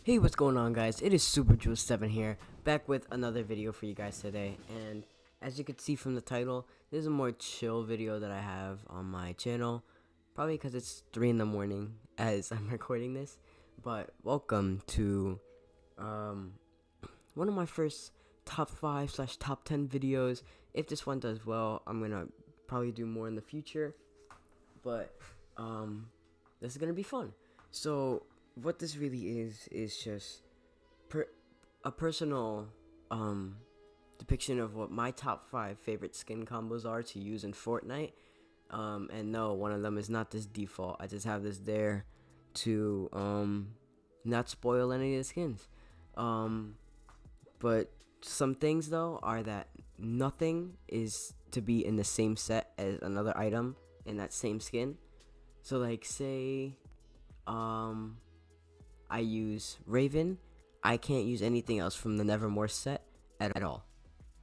Hey, what's going on, guys? It is SuperJules7 here, back with another video for you guys today. And as you can see from the title, this is a more chill video that I have on my channel, probably because it's 3 in the morning as I'm recording this. But welcome to one of my first top 5 slash top 10 videos. If this one does well, I'm gonna probably do more in the future, but this is gonna be fun. So what this really is just a personal depiction of what my top 5 favorite skin combos are to use in Fortnite. And no, one of them is not this default. I just have this there to not spoil any of the skins. But some things though are that nothing is to be in the same set as another item in that same skin. So like say I use Raven, I can't use anything else from the Nevermore set at all,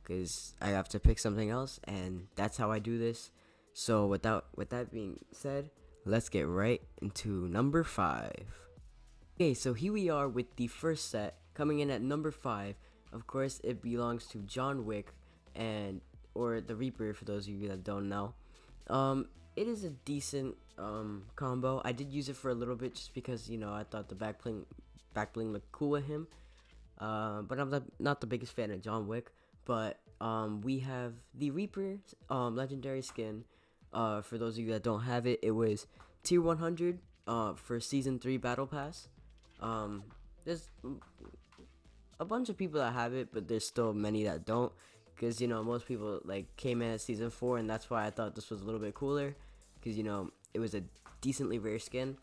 because I have to pick something else, and that's how I do this. So with that being said, let's get right into number 5. Okay, so here we are with the first set, coming in at number 5. Of course, it belongs to John Wick, or the Reaper for those of you that don't know. It is a decent combo. I did use it for a little bit just because, you know, I thought the back bling looked cool with him. But I'm not the biggest fan of John Wick. But we have the Reaper legendary skin. For those of you that don't have it, it was tier 100 for season 3 battle pass. There's a bunch of people that have it, but there's still many that don't, because you know most people like came in at season 4, and that's why I thought this was a little bit cooler, because you know it was a decently rare skin.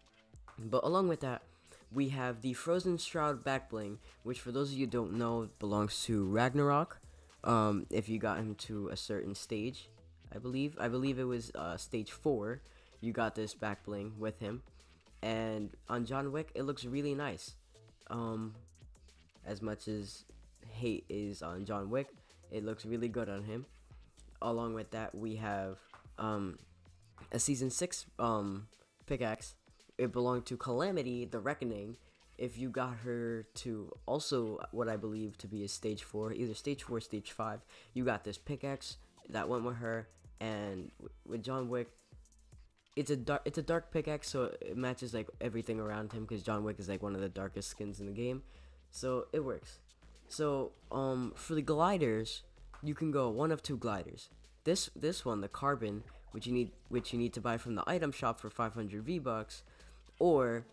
But along with that, we have the Frozen Shroud back bling, which for those of you who don't know belongs to Ragnarok. If you got him to a certain stage, I believe it was stage 4, you got this back bling with him. And on John Wick, it looks really nice. As much as hate is on John Wick, it looks really good on him. Along with that, we have a season 6 pickaxe. It belonged to Calamity, the Reckoning. If you got her to also what I believe to be a stage 4, either stage 4 or stage 5, you got this pickaxe that went with her. And with John Wick, it's a dark pickaxe, so it matches like everything around him, because John Wick is like one of the darkest skins in the game, so it works. So for the gliders, you can go one of 2 gliders. This one, the carbon, which you need to buy from the item shop for 500 V-bucks, or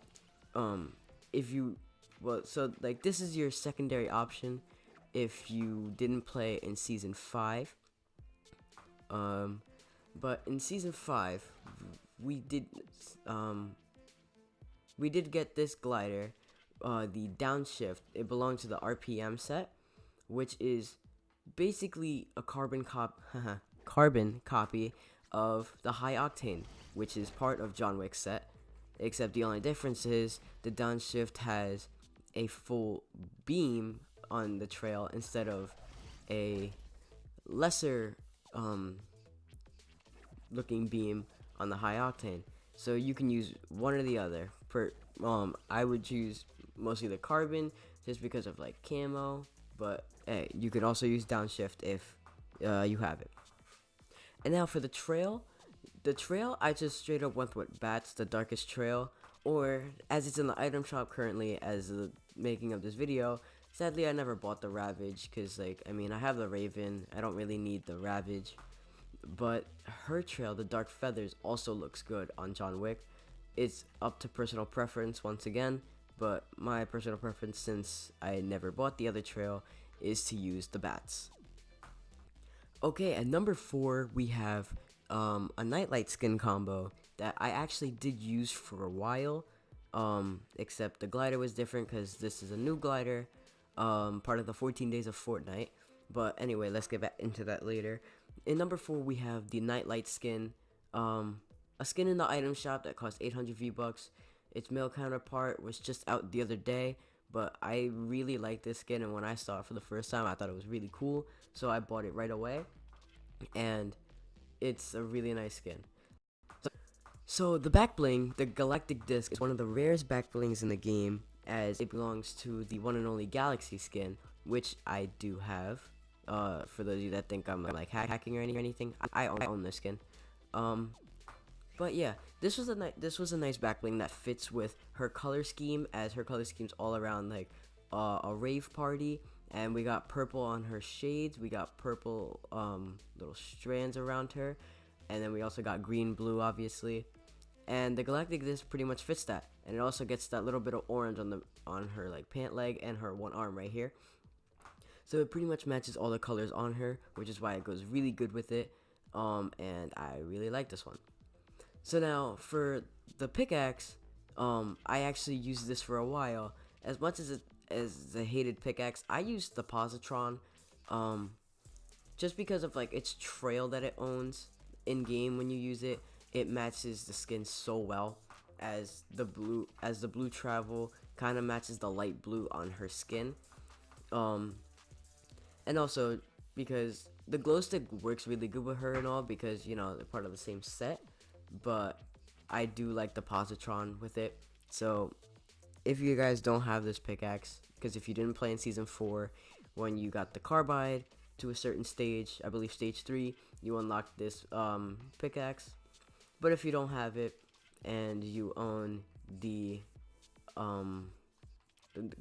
if you so like this is your secondary option if you didn't play in season 5. But in season 5, we did get this glider, the downshift. It belonged to the RPM set, which is basically a carbon copy of the high octane, which is part of John Wick's set, except the only difference is the downshift has a full beam on the trail instead of a lesser looking beam on the high octane. So you can use one or the other. I would choose mostly the carbon just because of like camo, but hey, you could also use downshift if you have it. And now for the trail, I just straight up went with bats, the darkest trail, or as it's in the item shop currently as the making of this video. Sadly, I never bought the Ravage, because like, I mean, I have the Raven, I don't really need the Ravage. But her trail, the dark feathers, also looks good on John Wick. It's up to personal preference once again, but my personal preference, since I never bought the other trail, is to use the bats. Okay, at number 4, we have a Nightlight skin combo that I actually did use for a while, except the glider was different because this is a new glider, part of the 14 days of Fortnite. But anyway, let's get back into that later. In number 4, we have the Nightlight skin, a skin in the item shop that costs 800 V-bucks. Its male counterpart was just out the other day, but I really like this skin, and when I saw it for the first time, I thought it was really cool, so I bought it right away, and it's a really nice skin. So the back bling, the galactic disc, is one of the rarest back blings in the game, as it belongs to the one and only Galaxy skin, which I do have. For those of you that think I'm like hacking or anything, I own this skin. But yeah, this was a nice back bling that fits with her color scheme, as her color scheme's all around like a rave party. And we got purple on her shades, we got purple little strands around her, and then we also got green, blue, obviously. And the Galactic disc pretty much fits that, and it also gets that little bit of orange on her like pant leg and her one arm right here. So it pretty much matches all the colors on her, which is why it goes really good with it. And I really like this one. So now for the pickaxe, I actually used this for a while. As much as the hated pickaxe, I used the positron, just because of like its trail that it owns in game. When you use it, it matches the skin so well, as the blue travel kind of matches the light blue on her skin. And also because the glow stick works really good with her and all, because you know they're part of the same set. But I do like the positron with it. So if you guys don't have this pickaxe, because if you didn't play in season 4, when you got the carbide to a certain stage, I believe stage 3, you unlock this pickaxe. But if you don't have it and you own the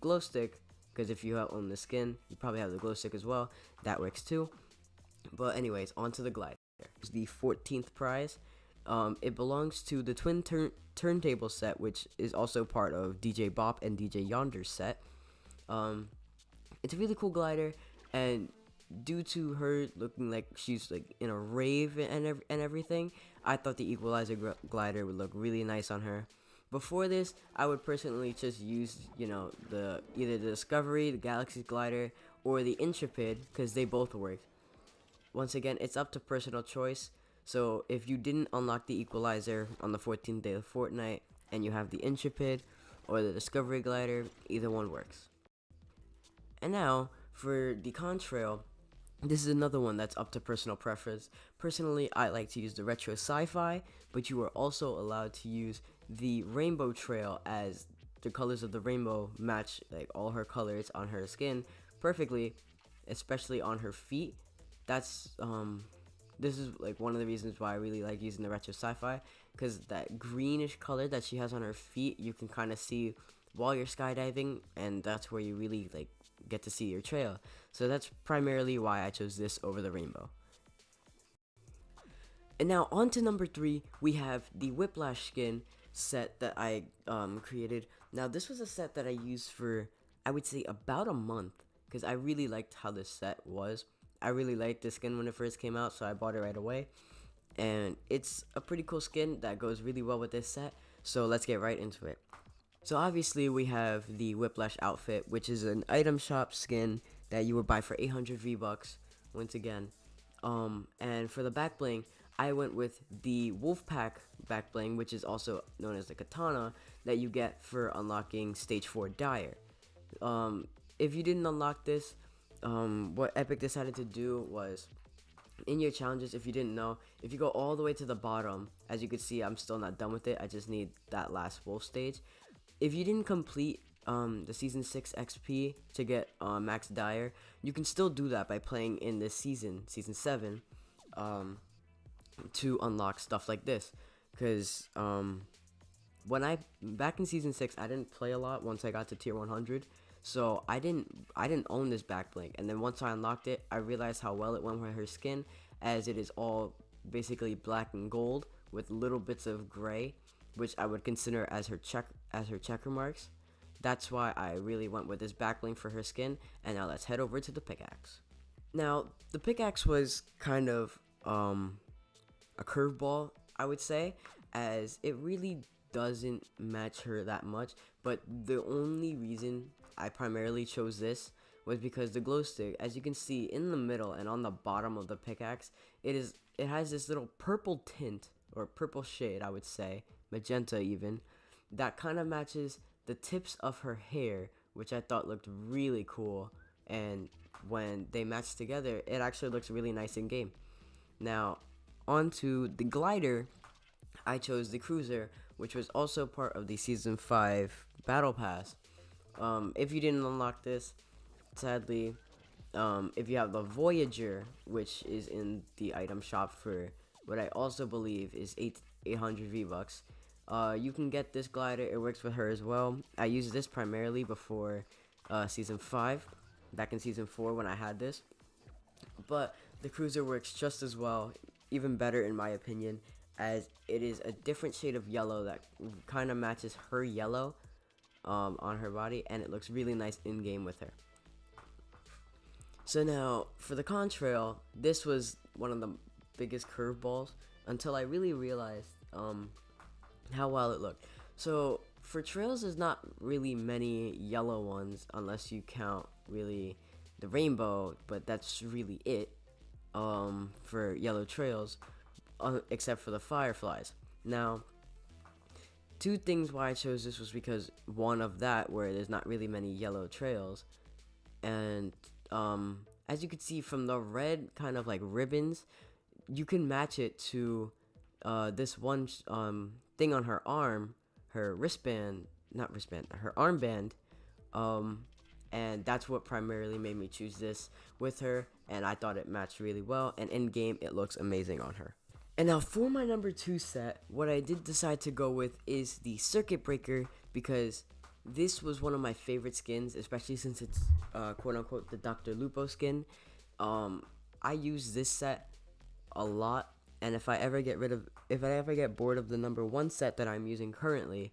glow stick, because if you own the skin, you probably have the glow stick as well, that works too. But anyways, on to the glider. It's the 14th prize. It belongs to the twin turntable set, which is also part of DJ Bop and DJ Yonder's set. It's a really cool glider, and due to her looking like she's like in a rave and everything, I thought the equalizer glider would look really nice on her. Before this, I would personally just use, you know, either the Discovery, the Galaxy glider, or the Intrepid, because they both worked. Once again, it's up to personal choice. So if you didn't unlock the equalizer on the 14th day of Fortnite and you have the Intrepid or the Discovery glider, either one works. And now for the contrail, this is another one that's up to personal preference. Personally, I like to use the retro sci-fi, but you are also allowed to use the rainbow trail, as the colors of the rainbow match like all her colors on her skin perfectly, especially on her feet. That's this is like one of the reasons why I really like using the retro sci-fi, because that greenish color that she has on her feet, you can kind of see while you're skydiving, and that's where you really like get to see your trail. So that's primarily why I chose this over the rainbow. And now on to number 3, we have the Whiplash skin set that I created. Now this was a set that I used for, I would say, about a month, because I really liked how this set was. I really liked the skin when it first came out, so I bought it right away. And it's a pretty cool skin that goes really well with this set, so let's get right into it. So obviously we have the Whiplash outfit, which is an item shop skin that you would buy for 800 V-Bucks, once again. And for the back bling, I went with the Wolfpack back bling, which is also known as the katana, that you get for unlocking stage 4 Dire. If you didn't unlock this, what Epic decided to do was, in your challenges, if you didn't know, if you go all the way to the bottom, as you can see, I'm still not done with it, I just need that last wolf stage. If you didn't complete the season 6 XP to get max Dire, you can still do that by playing in this season 7, to unlock stuff like this. Because back in season 6, I didn't play a lot once I got to tier 100. So I didn't own this back bling, and then once I unlocked it, I realized how well it went with her skin, as it is all basically black and gold with little bits of gray, which I would consider as her checker marks. That's why I really went with this back bling for her skin. And now let's head over to the pickaxe. Now the pickaxe was kind of a curveball, I would say, as it really doesn't match her that much. But the only reason I primarily chose this was because the glow stick, as you can see in the middle and on the bottom of the pickaxe, it has this little purple tint, or purple shade, I would say, magenta even, that kind of matches the tips of her hair, which I thought looked really cool. And when they match together, it actually looks really nice in game. Now onto the glider, I chose the cruiser, which was also part of the season 5 battle pass. If you didn't unlock this, sadly, if you have the Voyager, which is in the item shop for what I also believe is 800 V-Bucks, you can get this glider. It works with her as well. I used this primarily before season 5, back in season 4 when I had this, but the cruiser works just as well, even better in my opinion, as it is a different shade of yellow that kind of matches her yellow on her body, and it looks really nice in game with her. So now for the contrail, this was one of the biggest curveballs until I really realized how well it looked. So for trails, there's not really many yellow ones unless you count really the rainbow, but that's really it for yellow trails, except for the fireflies. Now, two things why I chose this was because one of that, where there's not really many yellow trails, and as you can see from the red kind of like ribbons, you can match it to this one thing on her arm, her wristband, not wristband, her armband, and that's what primarily made me choose this with her, and I thought it matched really well, and in game it looks amazing on her. And now for my number 2 set, what I did decide to go with is the Circuit Breaker, because this was one of my favorite skins, especially since it's quote unquote the Dr. Lupo skin. I use this set a lot, and if I ever get bored of the number 1 set that I'm using currently,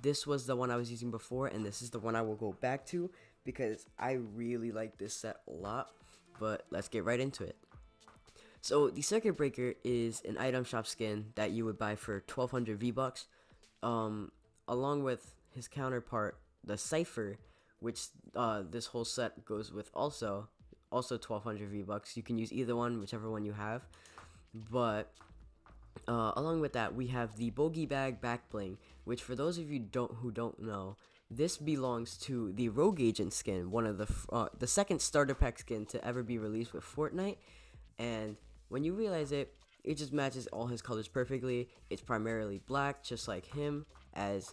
this was the one I was using before, and this is the one I will go back to because I really like this set a lot. But let's get right into it. So the Circuit Breaker is an item shop skin that you would buy for 1200 V-Bucks, along with his counterpart, the Cypher, which this whole set goes with also 1200 V-Bucks. You can use either one, whichever one you have. But along with that, we have the Bogey Bag Back Bling, which for those of you who don't know, this belongs to the Rogue Agent skin, one of the second starter pack skin to ever be released with Fortnite. And when you realize it, it just matches all his colors perfectly. It's primarily black, just like him, as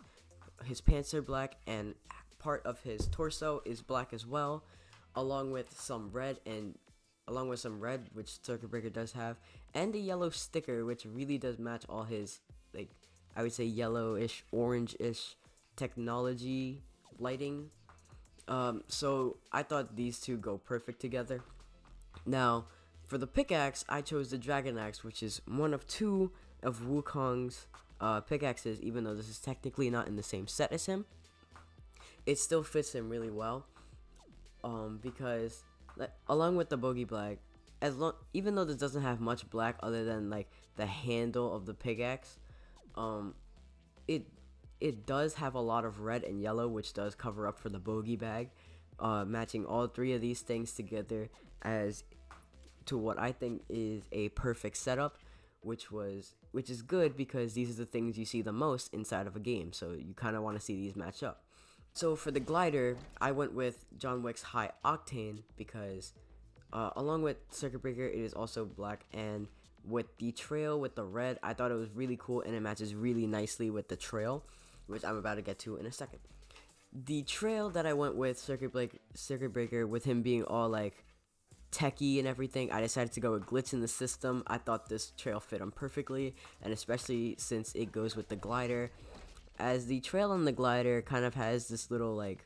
his pants are black, and part of his torso is black as well, along with some red, which Circuit Breaker does have, and a yellow sticker, which really does match all his, like, I would say yellowish, orange-ish technology lighting. So I thought these two go perfect together. Now, for the pickaxe, I chose the Dragon Axe, which is one of 2 of Wukong's pickaxes, even though this is technically not in the same set as him. It still fits him really well, because along with the Bogey Black, even though this doesn't have much black other than like the handle of the pickaxe, it does have a lot of red and yellow, which does cover up for the Bogey Bag, matching all 3 of these things together as to what I think is a perfect setup, which is good because these are the things you see the most inside of a game, so you kind of want to see these match up. So for the glider, I went with John Wick's High Octane because along with Circuit Breaker, it is also black, and with the trail with the red, I thought it was really cool, and it matches really nicely with the trail, which I'm about to get to in a second. The trail that I went with Circuit Breaker, with him being all like techie and everything, I decided to go with Glitch in the System. I thought this trail fit him perfectly, and especially since it goes with the glider, as the trail on the glider kind of has this little, like,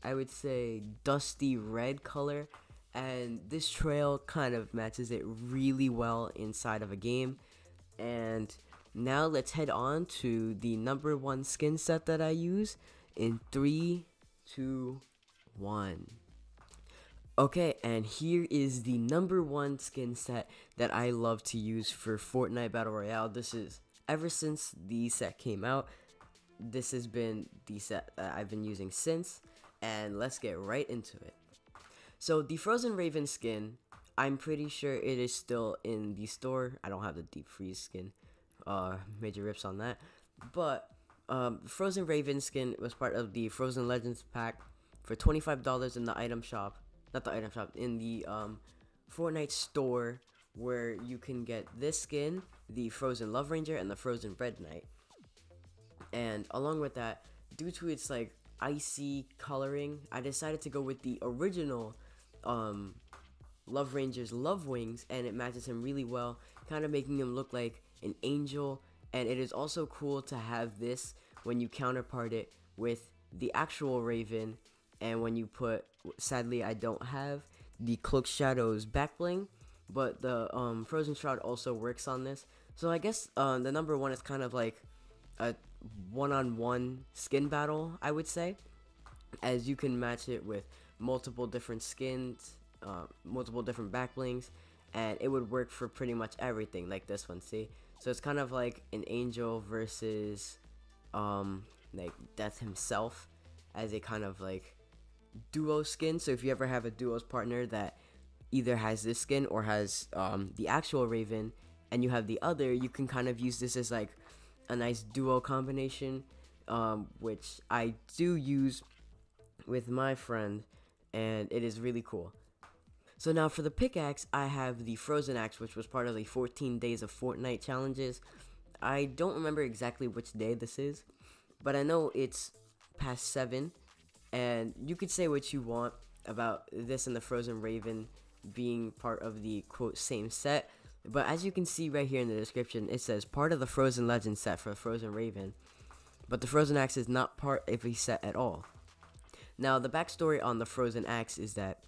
I would say dusty red color, and this trail kind of matches it really well inside of a game. And now let's head on to the number 1 skin set that I use in 3, 2, 1. Okay, and here is the number 1 skin set that I love to use for Fortnite Battle Royale. This is, ever since the set came out, this has been the set that I've been using since, and let's get right into it. So the Frozen Raven skin, I'm pretty sure it is still in the store. I don't have the Deep Freeze skin, major rips on that, but Frozen Raven skin was part of the Frozen Legends pack for $25 in the item shop. Not the item shop, in the Fortnite store, where you can get this skin, the Frozen Love Ranger, and the Frozen Red Knight. And along with that, due to its like icy coloring, I decided to go with the original um, Love Ranger's Love Wings, and it matches him really well, kind of making him look like an angel. And it is also cool to have this when you counterpart it with the actual Raven, and when you put, sadly I don't have the Cloak Shadows back bling, but the Frozen Shroud also works on this. So I guess the number one is kind of like a one-on-one skin battle, I would say, as you can match it with multiple different skins, multiple different back blings, and it would work for pretty much everything, like this one, see? So it's kind of like an angel versus like Death himself, as a kind of like duo skin. So if you ever have a duos partner that either has this skin or has the actual Raven, and you have the other, you can kind of use this as like a nice duo combination, which I do use with my friend, and it is really cool. So now for the pickaxe, I have the Frozen Axe, which was part of the 14 days of Fortnite challenges. I don't remember exactly which day this is, but I know it's past 7, and you could say what you want about this and the Frozen Raven being part of the quote same set, but as you can see right here in the description, it says part of the Frozen Legend set for the Frozen Raven, but the Frozen Axe is not part of a set at all. Now the backstory on the Frozen Axe is that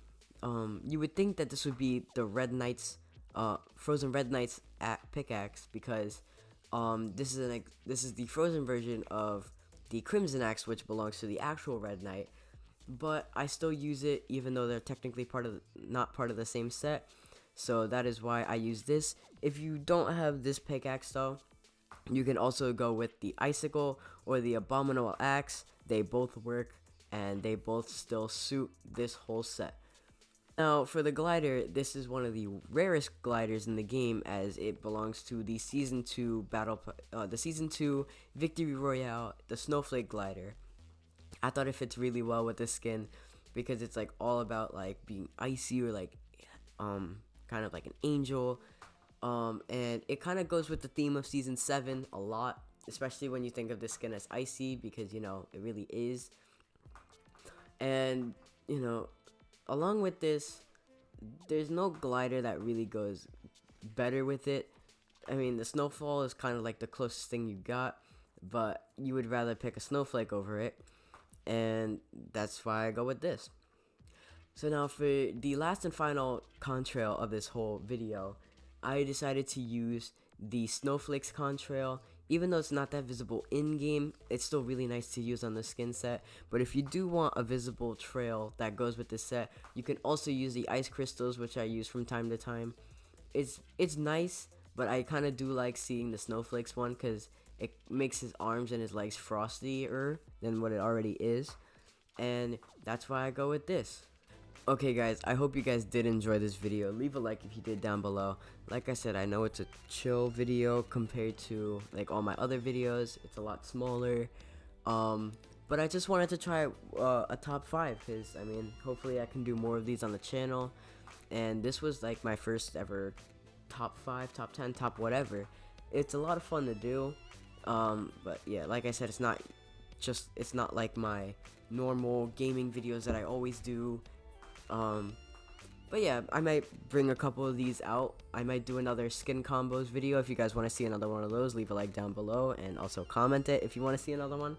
you would think that this would be the Red Knight's Frozen Red Knight's pickaxe, because this is the Frozen version of the Crimson Axe, which belongs to the actual Red Knight. But I still use it even though they're technically not part of the same set. So that is why I use this. If you don't have this pickaxe though, you can also go with the Icicle or the Abominable Axe. They both work, and they both still suit this whole set. Now, for the glider, this is one of the rarest gliders in the game, as it belongs to the Season 2 the Season 2 Victory Royale, the Snowflake glider. I thought it fits really well with this skin, because it's like all about like being icy, or like kind of like an angel, and it kind of goes with the theme of Season 7 a lot, especially when you think of this skin as icy, because you know it really is. And you know, along with this, there's no glider that really goes better with it. I mean, the Snowfall is kind of like the closest thing you got, but you would rather pick a Snowflake over it, and that's why I go with this. So now for the last and final contrail of this whole video, I decided to use the Snowflakes contrail. Even though it's not that visible in game, it's still really nice to use on the skin set. But if you do want a visible trail that goes with the set, you can also use the ice crystals, which I use from time to time. It's nice, but I kind of do like seeing the Snowflakes one, because it makes his arms and his legs frostier than what it already is, and that's why I go with this. Okay guys, I hope you guys did enjoy this video. Leave a like if you did down below. Like I said, I know it's a chill video compared to like all my other videos. It's a lot smaller, but I just wanted to try a top 5, because I mean, hopefully I can do more of these on the channel, and this was like my first ever top 5, top 10, top whatever. It's a lot of fun to do, but yeah, like I said, it's not like my normal gaming videos that I always do. But yeah, I might bring a couple of these out. I might do another skin combos video. If you guys want to see another one of those, leave a like down below, and also comment it if you want to see another one.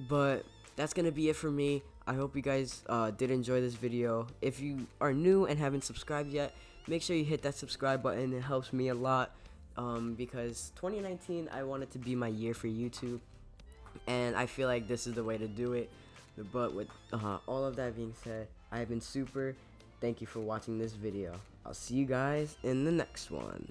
But that's gonna be it for me. I hope you guys did enjoy this video. If you are new and haven't subscribed yet, make sure you hit that subscribe button. It helps me a lot, because 2019, I want it to be my year for YouTube, and I feel like this is the way to do it. But with all of that being said, I have been Super. Thank you for watching this video. I'll see you guys in the next one.